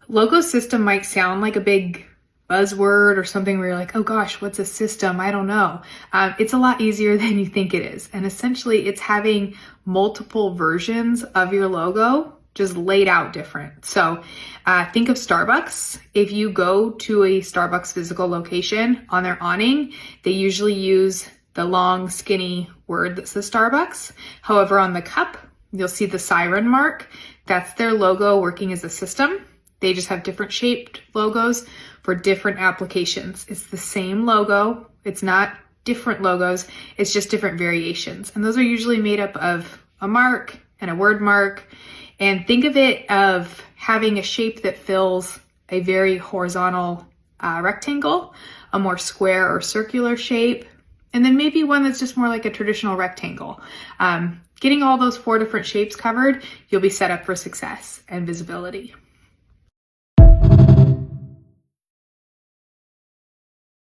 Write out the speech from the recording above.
Logo system might sound like a big buzzword or something where you're like, oh gosh, what's a system? I don't know. It's a lot easier than you think it is. And essentially it's having multiple versions of your logo just laid out different. So think of Starbucks. If you go to a Starbucks physical location, on their awning, they usually use the long skinny word that says Starbucks. However, on the cup, you'll see the siren mark. That's their logo working as a system. They just have different shaped logos for different applications. It's the same logo. It's not different logos. It's just different variations. And those are usually made up of a mark and a word mark. And think of it of having a shape that fills a very horizontal rectangle, a more square or circular shape, and then maybe one that's just more like a traditional rectangle. Getting all those 4 different shapes covered, you'll be set up for success and visibility.